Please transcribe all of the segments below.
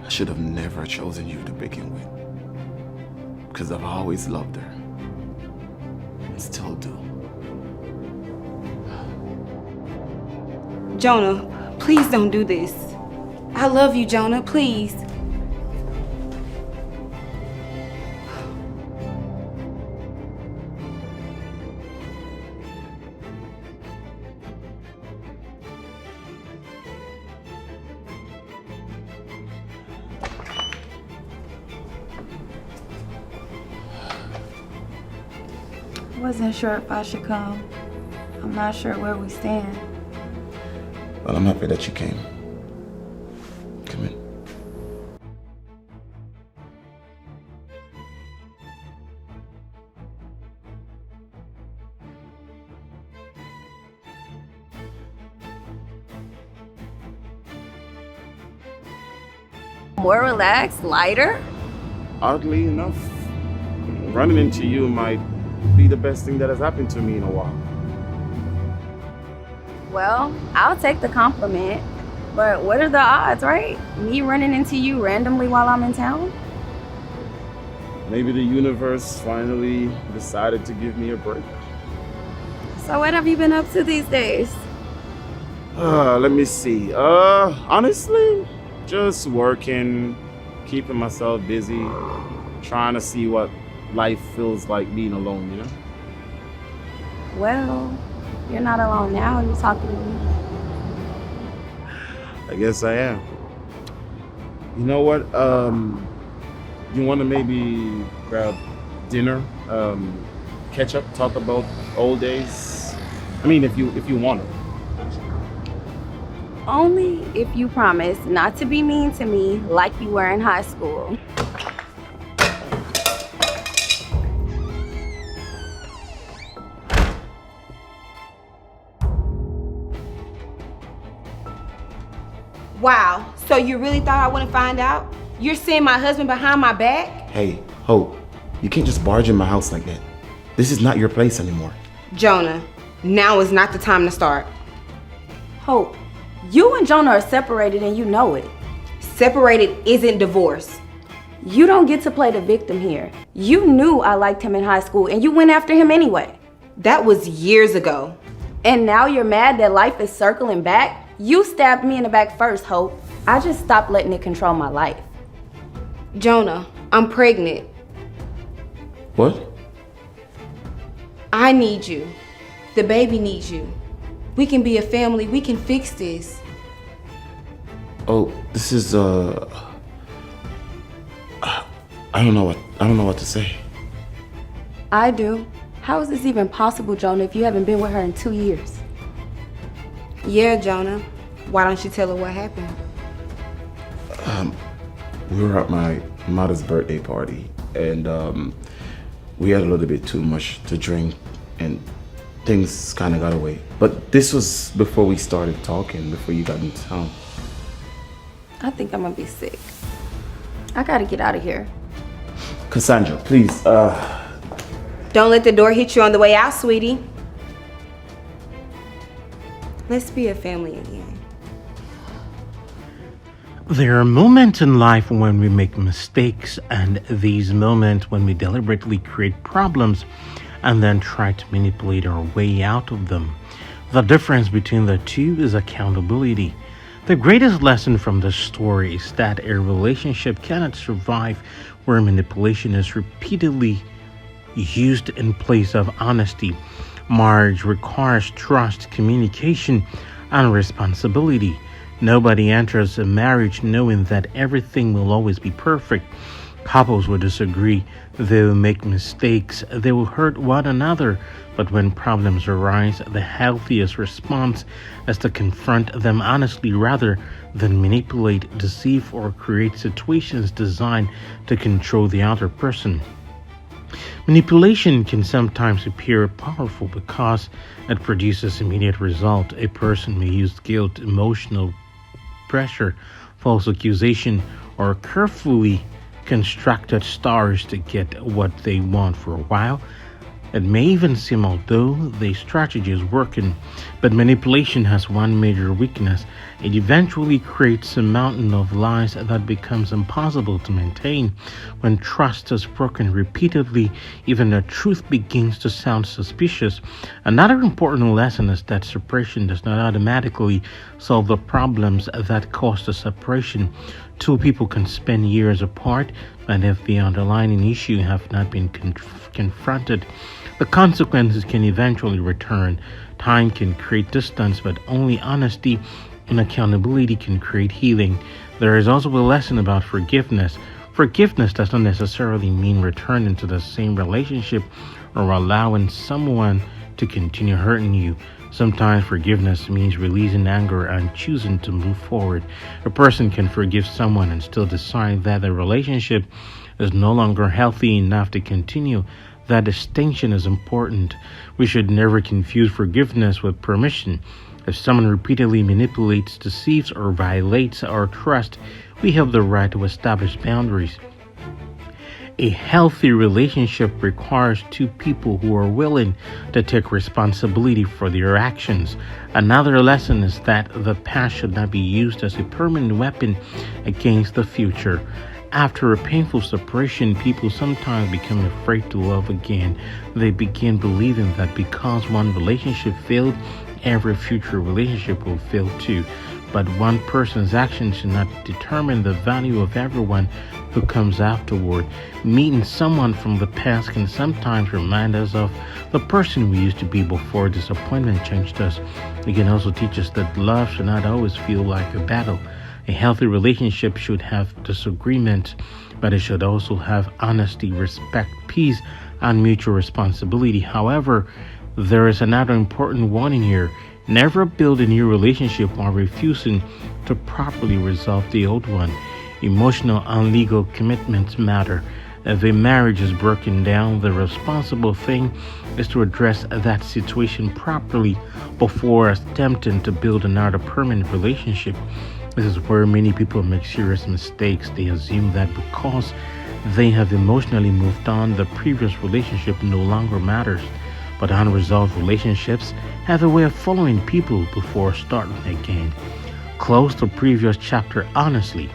I should have never chosen you to begin with. Because I've always loved her. And still do. Jonah, please don't do this. I love you, Jonah, please. I wasn't sure if I should come. I'm not sure where we stand. Well, I'm happy that you came. Come in. More relaxed, lighter? Oddly enough, running into you might be the best thing that has happened to me in a while. Well, I'll take the compliment. But what are the odds, right? Me running into you randomly while I'm in town? Maybe the universe finally decided to give me a break. So what have you been up to these days? Let me see. Honestly, just working, keeping myself busy, trying to see what life feels like being alone, you know? Well, you're not alone now. You're talking to me. I guess I am. You know what? You want to maybe grab dinner, catch up, talk about old days? I mean, if you want to. Only if you promise not to be mean to me like you were in high school. Wow, so you really thought I wouldn't find out? You're seeing my husband behind my back? Hey, Hope, you can't just barge in my house like that. This is not your place anymore. Jonah, now is not the time to start. Hope, you and Jonah are separated and you know it. Separated isn't divorce. You don't get to play the victim here. You knew I liked him in high school and you went after him anyway. That was years ago. And now you're mad that life is circling back? You stabbed me in the back first, Hope. I just stopped letting it control my life. Jonah, I'm pregnant. What? I need you. The baby needs you. We can be a family. We can fix this. Oh, this is I don't know what to say. I do. How is this even possible, Jonah, if you haven't been with her in 2 years? Yeah, Jonah. Why don't you tell her what happened? We were at my mother's birthday party, and we had a little bit too much to drink, and things kind of got away. But this was before we started talking, before you got in town. I think I'm gonna be sick. I gotta get out of here. Cassandra, please, Don't let the door hit you on the way out, sweetie. Let's be a family again. There are moments in life when we make mistakes, and these moments when we deliberately create problems and then try to manipulate our way out of them. The difference between the two is accountability. The greatest lesson from this story is that a relationship cannot survive where manipulation is repeatedly used in place of honesty. Marriage requires trust, communication, and responsibility. Nobody enters a marriage knowing that everything will always be perfect. Couples will disagree, they will make mistakes, they will hurt one another, but when problems arise, the healthiest response is to confront them honestly rather than manipulate, deceive, or create situations designed to control the other person. Manipulation can sometimes appear powerful because it produces immediate result. A person may use guilt, emotional pressure, false accusation, or carefully constructed stories to get what they want for a while. It may even seem although the strategy is working, but manipulation has one major weakness. It eventually creates a mountain of lies that becomes impossible to maintain. When trust is broken repeatedly, even the truth begins to sound suspicious. Another important lesson is that separation does not automatically solve the problems that cause the separation. Two people can spend years apart, and if the underlying issue have not been confronted, the consequences can eventually return. Time can create distance, but only honesty and accountability can create healing. There is also a lesson about forgiveness. Forgiveness does not necessarily mean returning to the same relationship or allowing someone to continue hurting you. Sometimes forgiveness means releasing anger and choosing to move forward. A person can forgive someone and still decide that the relationship is no longer healthy enough to continue. That distinction is important. We should never confuse forgiveness with permission. If someone repeatedly manipulates, deceives, or violates our trust, we have the right to establish boundaries. A healthy relationship requires two people who are willing to take responsibility for their actions. Another lesson is that the past should not be used as a permanent weapon against the future. After a painful separation, people sometimes become afraid to love again. They begin believing that because one relationship failed, every future relationship will fail too. But one person's actions should not determine the value of everyone who comes afterward. Meeting someone from the past can sometimes remind us of the person we used to be before disappointment changed us. It can also teach us that love should not always feel like a battle. A healthy relationship should have disagreement, but it should also have honesty, respect, peace, and mutual responsibility. However, there is another important warning here. Never build a new relationship while refusing to properly resolve the old one. Emotional and legal commitments matter. If a marriage is broken down, the responsible thing is to address that situation properly before attempting to build another permanent relationship. This is where many people make serious mistakes. They assume that because they have emotionally moved on, the previous relationship no longer matters. But unresolved relationships have a way of following people before starting again. Close the previous chapter honestly.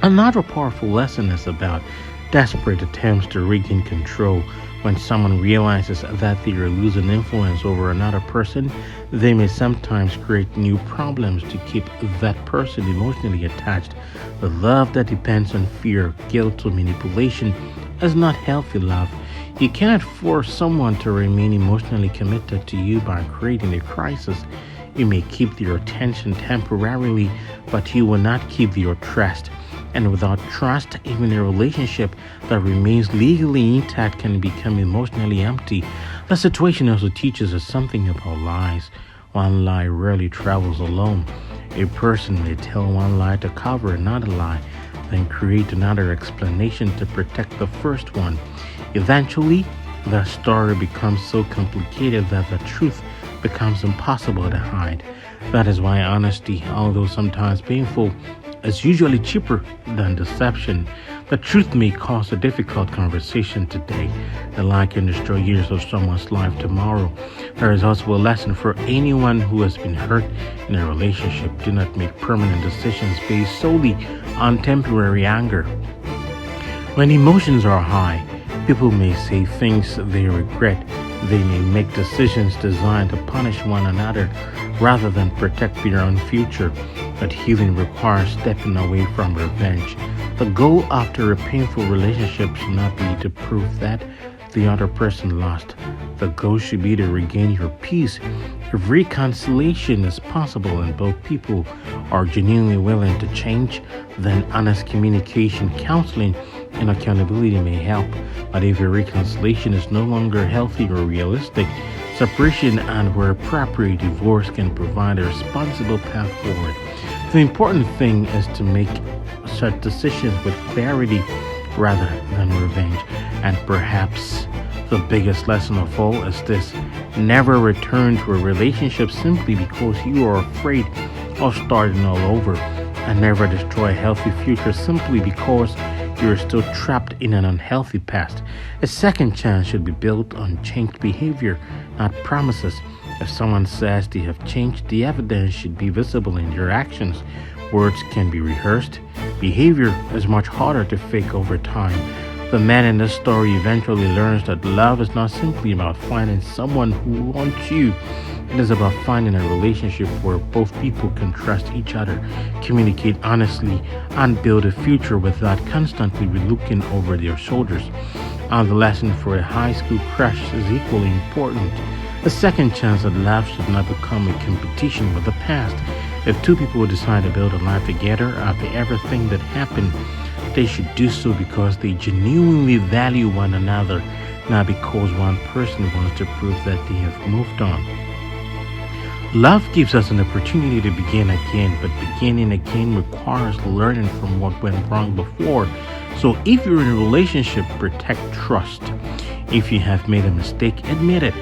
Another powerful lesson is about desperate attempts to regain control. When someone realizes that they are losing influence over another person, they may sometimes create new problems to keep that person emotionally attached. The love that depends on fear, guilt, or manipulation is not healthy love. You cannot force someone to remain emotionally committed to you by creating a crisis. You may keep their attention temporarily, but you will not keep their trust. And without trust, even a relationship that remains legally intact can become emotionally empty. The situation also teaches us something about lies. One lie rarely travels alone. A person may tell one lie to cover another lie, then create another explanation to protect the first one. Eventually, the story becomes so complicated that the truth becomes impossible to hide. That is why honesty, although sometimes painful, is usually cheaper than deception. The truth may cause a difficult conversation today. A lie can destroy years of someone's life tomorrow. There is also a lesson for anyone who has been hurt in a relationship. Do not make permanent decisions based solely on temporary anger. When emotions are high, people may say things they regret. They may make decisions designed to punish one another rather than protect their own future. But healing requires stepping away from revenge. The goal after a painful relationship should not be to prove that the other person lost. The goal should be to regain your peace. If reconciliation is possible and both people are genuinely willing to change, then honest communication, counseling, and accountability may help. But if a reconciliation is no longer healthy or realistic, separation and where appropriate, divorce can provide a responsible path forward. The important thing is to make such decisions with clarity rather than revenge. And perhaps the biggest lesson of all is this: never return to a relationship simply because you are afraid of starting all over. And never destroy a healthy future simply because you're still trapped in an unhealthy past. A second chance should be built on changed behavior, not promises. If someone says they have changed, the evidence should be visible in their actions. Words can be rehearsed. Behavior is much harder to fake over time. The man in this story eventually learns that love is not simply about finding someone who wants you. It is about finding a relationship where both people can trust each other, communicate honestly, and build a future without constantly looking over their shoulders. And the lesson for a high school crush is equally important. A second chance at love should not become a competition with the past. If two people decide to build a life together after everything that happened, they should do so because they genuinely value one another, not because one person wants to prove that they have moved on. Love gives us an opportunity to begin again, but beginning again requires learning from what went wrong before. So if you're in a relationship, protect trust. If you have made a mistake, admit it.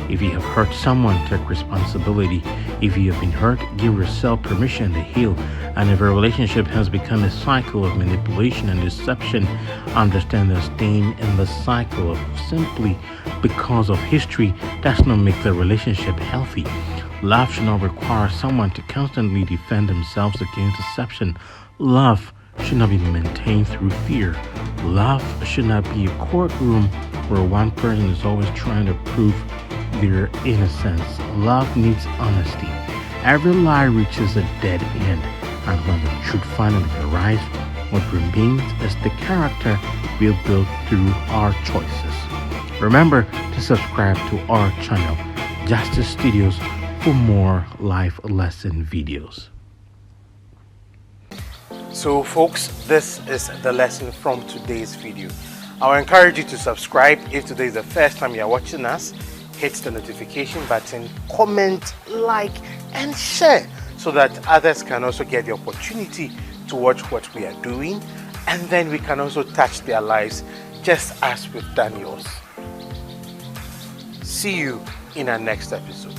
If you have hurt someone, take responsibility. If you have been hurt, give yourself permission to heal. And if a relationship has become a cycle of manipulation and deception, understand that staying in the cycle of simply because of history does not make the relationship healthy. Love should not require someone to constantly defend themselves against deception. Love should not be maintained through fear. Love should not be a courtroom where one person is always trying to prove their innocence. Love needs honesty. Every lie reaches a dead end, and when the truth finally arrives, what remains is the character we'll build through our choices. Remember to subscribe to our channel, Justice Studios, for more life lesson videos. So folks, this is the lesson from today's video. I will encourage you to subscribe if today is the first time you are watching us. Hit the notification button, comment, like, and share so that others can also get the opportunity to watch what we are doing, and then we can also touch their lives just as we've done yours. See you in our next episode.